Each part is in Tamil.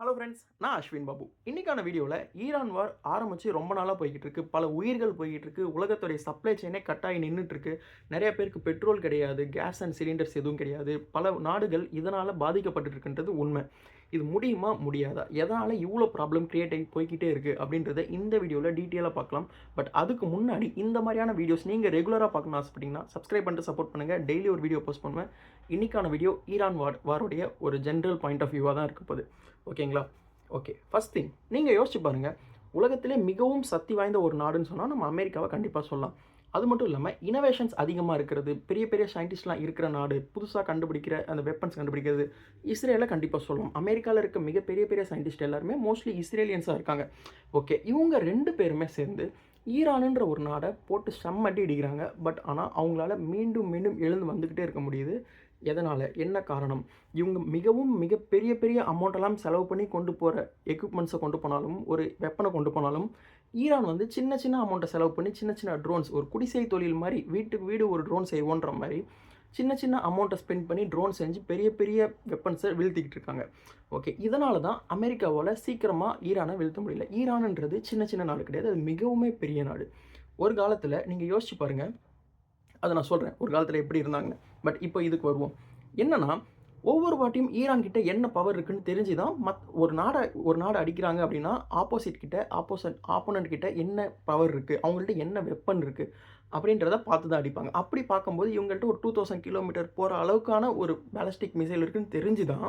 ஹலோ ஃப்ரெண்ட்ஸ், நான் அஸ்வின் பாபு. இன்னைக்கான வீடியோவில் ஈரான் வார் ஆரம்பித்து ரொம்ப நாளாக போய்கிட்டு இருக்கு. பல உயிர்கள் போய்கிட்டு இருக்கு. உலகத்துடைய சப்ளை செயினே கட்டாயி நின்றுட்டு இருக்கு. நிறைய பேருக்கு பெட்ரோல் கிடையாது, கேஸ் அண்ட் சிலிண்டர்ஸ் எதுவும் கிடையாது. பல நாடுகள் இதனால் பாதிக்கப்பட்டு இருக்குன்றது உண்மை. இது முடியுமா முடியாதா, எதனால் இவ்வளோ ப்ராப்ளம் கிரியேட் ஆகி போய்கிட்டே இருக்குது அப்படின்றத இந்த வீடியோவில் டீட்டெயிலாக பார்க்கலாம். பட் அதுக்கு முன்னாடி இந்த மாதிரியான வீடியோஸ் நீங்கள் ரெகுலராக பார்க்கணும்னு ஆசைப்பட்டீங்கன்னா சப்ஸ்கிரைப் பண்ணிட்டு சப்போர்ட் பண்ணுங்கள். டெய்லி ஒரு வீடியோ போஸ்ட் பண்ணுவேன். இன்னைக்கான வீடியோ ஈரான் வாருடைய ஒரு ஜென்ரல் பாயிண்ட் ஆஃப் வியூவாக தான் இருக்க போகுது. ஓகேங்களா? ஓகே, ஃபர்ஸ்ட் திங் நீங்கள் யோசிச்சு பாருங்கள். உலகத்திலே மிகவும் சக்தி வாய்ந்த ஒரு நாடுன்னு சொன்னால் நம்ம அமெரிக்காவை கண்டிப்பாக சொல்லலாம். அது மட்டும் இல்லாமல் இனோவேஷன்ஸ் அதிகமாக இருக்கிறது, பெரிய பெரிய சயின்டிஸ்ட்லாம் இருக்கிற நாடு, புதுசாக கண்டுபிடிக்கிற அந்த வெப்பன்ஸ் கண்டுபிடிக்கிறது இஸ்ரேலை கண்டிப்பாக சொல்லலாம். அமெரிக்காவில் இருக்க மிகப்பெரிய பெரிய சயின்டிஸ்ட் எல்லாருமே மோஸ்ட்லி இஸ்ரேலியன்ஸாக இருக்காங்க. ஓகே, இவங்க ரெண்டு பேருமே சேர்ந்து ஈரானுன்ற ஒரு நாடை போட்டு செம்மட்டி அடிக்கிறாங்க. பட் ஆனால் அவங்களால மீண்டும் மீண்டும் எழுந்து வந்துக்கிட்டே இருக்க முடியுது. எதனால், என்ன காரணம்? இவங்க மிகவும் பெரிய பெரிய அமௌண்ட்டெல்லாம் செலவு பண்ணி கொண்டு போகிற எக்யூப்மெண்ட்ஸை கொண்டு போனாலும், ஒரு வெப்பனை கொண்டு போனாலும், ஈரான் வந்து சின்ன சின்ன அமௌண்ட்டை செலவு பண்ணி சின்ன சின்ன ட்ரோன்ஸ், ஒரு குடிசை தொழில் மாதிரி வீட்டுக்கு வீடு ஒரு ட்ரோன் செய்வோன்ற மாதிரி சின்ன சின்ன அமௌண்ட்டை ஸ்பெண்ட் பண்ணி ட்ரோன் செஞ்சு பெரிய பெரிய வெப்பன்ஸை வீழ்த்திக்கிட்டு இருக்காங்க. ஓகே, இதனால தான் அமெரிக்காவால் சீக்கிரமாக ஈரானை வீழ்த்த முடியல. ஈரானுன்றது சின்ன சின்ன நாடு கிடையாது, அது மிகவுமே பெரிய நாடு. ஒரு காலத்தில் நீங்கள் யோசிச்சு பாருங்கள், அதை நான் சொல்கிறேன் ஒரு காலத்தில் எப்படி இருந்தாங்கன்னு. பட் இப்போ இதுக்கு வருவோம். என்னன்னா, ஒவ்வொரு வாட்டியும் ஈரான் கிட்ட என்ன பவர் இருக்குன்னு தெரிஞ்சு தான் ஒரு நாடு அடிக்கிறாங்க அப்படின்னா ஆப்போனன்ட் கிட்ட என்ன பவர் இருக்குது, அவங்கள்ட்ட என்ன வெப்பன் இருக்குது அப்படின்றத பார்த்து தான் அடிப்பாங்க. அப்படி பார்க்கும்போது இவங்கள்ட்ட ஒரு 2000 கிலோமீட்டர் போகிற அளவுக்கான ஒரு பேலஸ்டிக் மிசைல் இருக்குன்னு தெரிஞ்சு தான்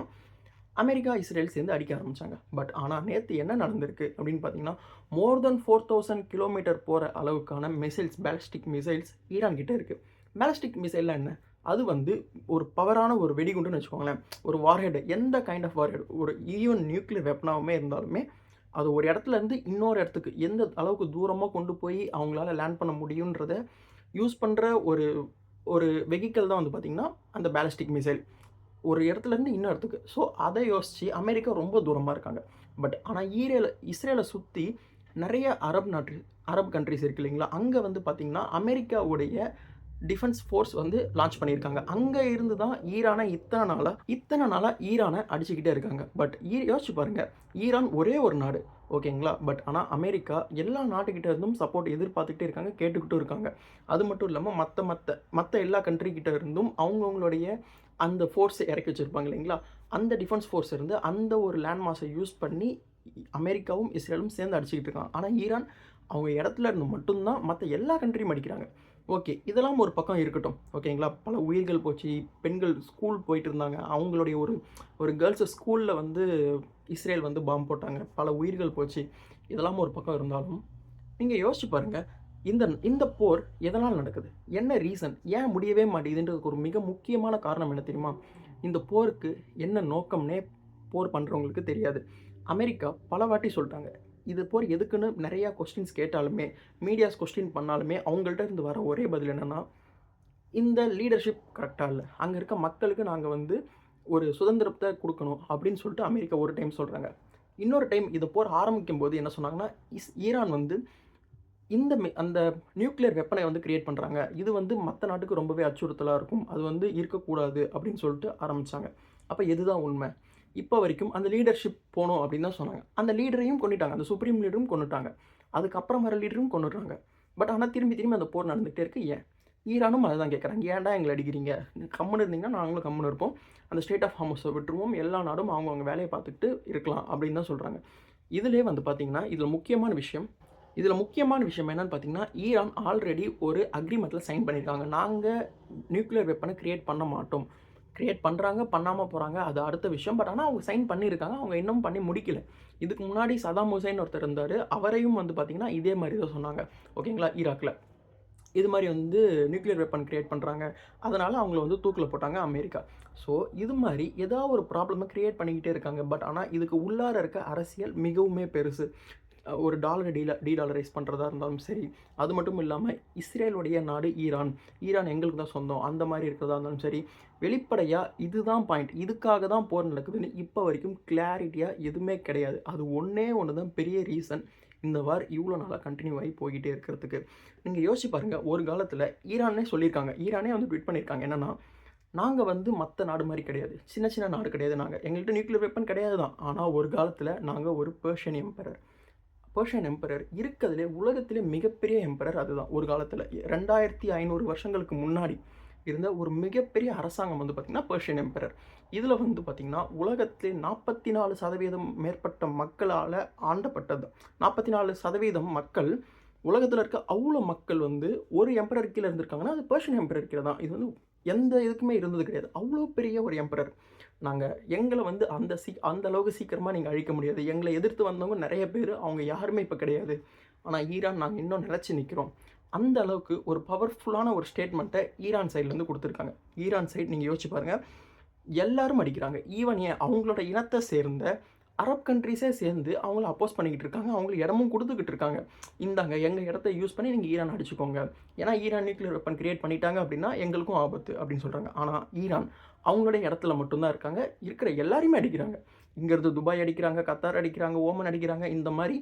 அமெரிக்கா, இஸ்ரேல் சேர்ந்து அடிக்க ஆரம்பித்தாங்க. பட் ஆனால் நேற்று என்ன நடந்திருக்கு அப்படின்னு பார்த்தீங்கன்னா, மோர் தென் 4000 கிலோமீட்டர் போகிற அளவுக்கான மிசைல்ஸ், பேலஸ்டிக் மிசைல்ஸ் ஈரான் கிட்டே இருக்குது. பேலஸ்டிக் மிசைல்லாம் என்ன? அது வந்து ஒரு பவரான ஒரு வெடிகுண்டுன்னு வச்சுக்கோங்களேன். ஒரு வார்ஹெட், எந்த கைண்ட் ஆஃப் வார்ஹெட், ஒரு ஈவன் நியூக்ளியர் வெப்பனாகவுமே இருந்தாலுமே அது ஒரு இடத்துலேருந்து இன்னொரு இடத்துக்கு எந்த அளவுக்கு தூரமாக கொண்டு போய் அவங்களால லேண்ட் பண்ண முடியுன்றத யூஸ் பண்ணுற ஒரு ஒரு வெஹிக்கல் தான் வந்து பார்த்திங்கன்னா அந்த பேலஸ்டிக் மிசைல். ஒரு இடத்துலேருந்து இன்னொரு இடத்துக்கு. ஸோ அதை யோசித்து அமெரிக்கா ரொம்ப தூரமாக இருக்காங்க. பட் ஆனால் இஸ்ரேலை சுற்றி நிறைய அரப் கண்ட்ரிஸ் இருக்குது இல்லைங்களா? அங்கே வந்து பார்த்திங்கன்னா அமெரிக்காவுடைய டிஃபென்ஸ் ஃபோர்ஸ் வந்து லான்ச் பண்ணியிருக்காங்க. அங்கே இருந்து தான் ஈரானை இத்தனை நாளாக ஈரானை அடிச்சுக்கிட்டே இருக்காங்க. பட் யோசிச்சு பாருங்கள், ஈரான் ஒரே ஒரு நாடு, ஓகேங்களா? பட் ஆனால் அமெரிக்கா எல்லா நாட்டுக்கிட்ட இருந்தும் சப்போர்ட் எதிர்பார்த்துக்கிட்டே இருக்காங்க, கேட்டுக்கிட்டும் இருக்காங்க. அது மட்டும் இல்லாமல் மற்ற எல்லா கண்ட்ரிக்கிட்ட இருந்தும் அவங்கவுங்களுடைய அந்த ஃபோர்ஸை இறக்கி வச்சுருப்பாங்க இல்லைங்களா? அந்த டிஃபென்ஸ் ஃபோர்ஸ் இருந்து அந்த ஒரு லேண்ட் மாஸை யூஸ் பண்ணி அமெரிக்காவும் இஸ்ரேலும் சேர்ந்து அடிச்சுக்கிட்டு இருக்காங்க. ஆனால் ஈரான் அவங்க இடத்துல இருந்து மட்டும்தான் மற்ற எல்லா கண்ட்ரியும் அடிக்கிறாங்க. ஓகே, இதெல்லாம் ஒரு பக்கம் இருக்கட்டும், ஓகேங்களா? பல உயிர்கள் போச்சு, பெண்கள் ஸ்கூல் போயிட்டு இருந்தாங்க, அவங்களுடைய ஒரு கேர்ள்ஸு ஸ்கூலில் வந்து இஸ்ரேல் வந்து பாம்பு போட்டாங்க, பல உயிர்கள் போச்சு. இதெல்லாம் ஒரு பக்கம் இருந்தாலும் நீங்கள் யோசிச்சு பாருங்கள், இந்த போர் எதனால் நடக்குது, என்ன ரீசன், ஏன் முடியவே மாட்டேங்குதுன்றதுக்கு ஒரு மிக முக்கியமான காரணம் என்ன தெரியுமா? இந்த போருக்கு என்ன நோக்கம்னே போர் பண்ணுறவங்களுக்கு தெரியாது. அமெரிக்கா பல வாட்டி சொல்லிட்டாங்க, இது போர் எதுக்குன்னு நிறையா கொஸ்டின்ஸ் கேட்டாலுமே, மீடியாஸ் கொஸ்டின் பண்ணாலுமே அவங்கள்ட்ட இருந்து வர ஒரே பதில் என்னென்னா, இந்த லீடர்ஷிப் கரெக்டாக இல்லை, அங்கே இருக்க மக்களுக்கு நாங்கள் வந்து ஒரு சுதந்திரத்தை கொடுக்கணும் அப்படின்னு சொல்லிட்டு அமெரிக்கா ஒரு டைம் சொல்கிறாங்க. இன்னொரு டைம் இது போர் ஆரம்பிக்கும் போது என்ன சொன்னாங்கன்னா, ஈரான் வந்து அந்த நியூக்ளியர் வெப்பனை வந்து கிரியேட் பண்ணுறாங்க, இது வந்து மற்ற நாட்டுக்கு ரொம்பவே அச்சுறுத்தலாக இருக்கும், அது வந்து இருக்கக்கூடாது அப்படின்னு சொல்லிட்டு ஆரம்பித்தாங்க. அப்போ எதுதான் உண்மை? இப்போ வரைக்கும் அந்த லீடர்ஷிப் போகணும் அப்படின்னு தான் சொன்னாங்க. அந்த லீடரையும் கொண்டுட்டாங்க, அந்த சுப்ரீம் லீடரும் கொண்டுட்டாங்க, அதுக்கப்புறம் வர லீடரும் கொண்டுடுறாங்க. பட் ஆனால் திரும்பி அந்த போர் நடந்துகிட்டே இருக்குது. ஏன்? ஈரானும் அதை தான் கேட்குறாங்க, ஏன்டா எங்களை அடிக்கிறீங்க, கம்முன்னு இருந்தீங்கன்னா நாங்களும் கம்முன்னு இருப்போம், அந்த ஸ்டேட் ஆஃப் ஹார்மஸை விட்டுருவோம், எல்லா நாடும் அவங்கவுங்க வேலையை பார்த்துட்டு இருக்கலாம் அப்படின்னு தான் சொல்கிறாங்க. இதிலே வந்து பார்த்திங்கன்னா இதில் முக்கியமான விஷயம் என்னென்னு பார்த்தீங்கன்னா, ஈரான் ஆல்ரெடி ஒரு அக்ரிமெண்ட்டில் சைன் பண்ணியிருக்காங்க. நாங்கள் நியூக்ளியர் வெப்பனை கிரியேட் பண்ண மாட்டோம். கிரியேட் பண்ணுறாங்க, பண்ணாமல் போகிறாங்க, அது அடுத்த விஷயம். பட் ஆனால் அவங்க சைன் பண்ணியிருக்காங்க, அவங்க இன்னும் பண்ணி முடிக்கல. இதுக்கு முன்னாடி சதாம் ஹுசைன் ஒருத்தர் இருந்தார், அவரையும் வந்து பார்த்திங்கன்னா இதே மாதிரி தான் சொன்னாங்க, ஓகேங்களா? ஈராக்கில் இது மாதிரி வந்து நியூக்ளியர் வெப்பன் கிரியேட் பண்ணுறாங்க, அதனால் அவங்கள வந்து தூக்கில் போட்டாங்க அமெரிக்கா. ஸோ இது மாதிரி ஏதாவது ஒரு ப்ராப்ளமை க்ரியேட் பண்ணிக்கிட்டே இருக்காங்க. பட் ஆனால் இதுக்கு உள்ளார இருக்க அரசியல் மிகவுமே பெருசு. ஒரு டாலரை டீடாலரைஸ் பண்ணுறதா இருந்தாலும் சரி, அது மட்டும் இல்லாமல் இஸ்ரேலுடைய நாடு ஈரான் எங்களுக்கு தான் சொந்தம், அந்த மாதிரி இருக்கிறதா இருந்தாலும் சரி, வெளிப்படையாக இதுதான் பாயிண்ட், இதுக்காக தான் போர் நடக்குதுன்னு இப்போ வரைக்கும் கிளாரிட்டியாக எதுவுமே கிடையாது. அது ஒன்றே ஒன்று தான் பெரிய ரீசன் இந்த வார் இவ்வளோ நாளாக கண்டினியூ ஆகி போய்கிட்டே இருக்கிறதுக்கு. நீங்கள் யோசிச்சு பாருங்கள், ஒரு காலத்தில் ஈரானே சொல்லியிருக்காங்க, ஈரானே வந்து ட்வீட் பண்ணியிருக்காங்க என்னென்னா, நாங்கள் வந்து மற்ற நாடு மாதிரி கிடையாது, சின்ன சின்ன நாடு கிடையாது. எங்கள்கிட்ட நியூக்ளியர் வெப்பன் கிடையாது தான். ஆனால் ஒரு காலத்தில் நாங்கள் ஒரு பெர்ஷியன் எம்பரர் இருக்கிறதுலே உலகத்திலே மிகப்பெரிய எம்பரர் அதுதான். ஒரு காலத்தில் 2500 வருஷங்களுக்கு முன்னாடி இருந்த ஒரு மிகப்பெரிய அரசாங்கம் வந்து பார்த்திங்கன்னா பெர்ஷியன் எம்பரர். இதில் வந்து பார்த்திங்கன்னா உலகத்திலே 44% மேற்பட்ட மக்களால் ஆண்டப்பட்டது. 44% மக்கள், உலகத்தில் இருக்க அவ்வளோ மக்கள் வந்து ஒரு எம்பரர் கீழே இருந்திருக்காங்கன்னா அது பெர்ஷியன் எம்பரர் கீழே தான். இது வந்து எந்த இதுக்குமே இருந்தது கிடையாது. அவ்வளோ பெரிய ஒரு எம்பரர். எங்களை வந்து அந்த அளவுக்கு சீக்கிரமாக நீங்கள் அழிக்க முடியாது. எங்களை எதிர்த்து வந்தவங்க நிறைய பேர், அவங்க யாருமே இப்போ கிடையாது. ஆனால் ஈரான் நாங்கள் இன்னும் நிலச்சி நிற்கிறோம். அந்த அளவுக்கு ஒரு பவர்ஃபுல்லான ஒரு ஸ்டேட்மெண்ட்டை ஈரான் சைட்லேருந்து கொடுத்துருக்காங்க. ஈரான் சைடு நீங்கள் யோசிச்சு பாருங்கள், எல்லாரும் அடிக்கிறாங்க. ஈவன் அவங்களோட இனத்தை சேர்ந்த அரப் கண்ட்ரீஸே சேர்ந்து அவங்கள அப்போஸ் பண்ணிக்கிட்டு இருக்காங்க. அவங்களுக்கு இடமும் கொடுத்துக்கிட்டு இருக்காங்க. இந்தாங்க எங்கள் இடத்த யூஸ் பண்ணி நீங்கள் ஈரான் அடிச்சுக்கோங்க, ஏன்னா ஈரான் நியூக்ளியர் வெப்பன் கிரியேட் பண்ணிட்டாங்க அப்படின்னா எங்களுக்கும் ஆபத்து அப்படின்னு சொல்கிறாங்க. ஆனால் ஈரான் அவங்களுடைய இடத்துல மட்டும்தான் இருக்காங்க. இருக்கிற எல்லாரையுமே அடிக்கிறாங்க. இங்கேருந்து துபாய் அடிக்கிறாங்க, கத்தார் அடிக்கிறாங்க, ஓமன் அடிக்கிறாங்க. இந்த மாதிரி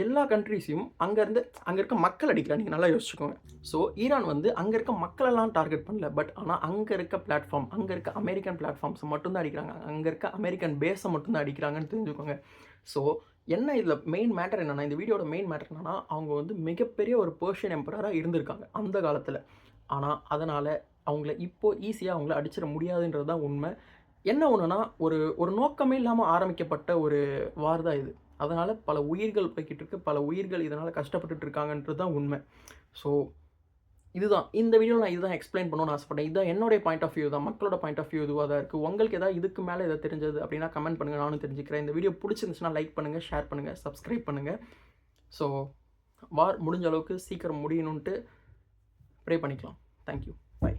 எல்லா கண்ட்ரீஸையும் அங்கே இருக்க மக்கள் அடிக்கிறாங்க. நீங்கள் நல்லா யோசிச்சுக்கோங்க. ஸோ ஈரான் வந்து அங்கே இருக்க மக்களெல்லாம் டார்கெட் பண்ணல. பட் ஆனால் அங்கே இருக்க பிளாட்ஃபார்ம், அங்கே இருக்க அமெரிக்கன் பிளாட்ஃபார்ம்ஸை மட்டும்தான் அடிக்கிறாங்க. அங்கே இருக்க அமெரிக்கன் பேஸை மட்டும்தான் அடிக்கிறாங்கன்னு தெரிஞ்சுக்கோங்க. ஸோ என்ன இதில் மெயின் மேட்டர் என்னென்னா, இந்த வீடியோட மெயின் மேட்டர் என்னென்னா, அவங்க வந்து மிகப்பெரிய ஒரு பெர்ஷியன் எம்பரராக இருந்திருக்காங்க அந்த காலத்தில். ஆனால் அதனால் அவங்கள இப்போது ஈஸியாக அவங்கள அடிச்சிட முடியாதுன்றது தான் உண்மை. என்ன ஒன்றுனா, ஒரு நோக்கமே இல்லாமல் ஆரம்பிக்கப்பட்ட ஒரு வார் தான் இது. அதனால் பல உயிர்கள் போய்கிட்டு இருக்கு, பல உயிர்கள் இதனால் கஷ்டப்பட்டுட்டு இருக்காங்கன்றது தான் உண்மை. ஸோ இதுதான் இந்த வீடியோவில் நான் இதுதான் எக்ஸ்பிளைன் பண்ணணும்னு ஆசைப்பட்டேன். இதுதான் என்னுடைய பாயிண்ட் ஆஃப் வியூ தான், மக்களோட பாயிண்ட் ஆஃப் வியூ இதுவாக தான் இருக்குது. உங்களுக்கு ஏதாவது இதுக்கு மேலே எதாவது தெரிஞ்சது அப்படின்னா கமெண்ட் பண்ணுங்கள், நானும் தெரிஞ்சுக்கிறேன். இந்த வீடியோ பிடிச்சிருந்துச்சுன்னா லைக் பண்ணுங்கள், ஷேர் பண்ணுங்கள், சப்ஸ்கிரைப் பண்ணுங்கள். ஸோ வார் முடிஞ்ச அளவுக்கு சீக்கிரம் முடியணுன்ட்டு ப்ரே பண்ணிக்கலாம். Thank you, by.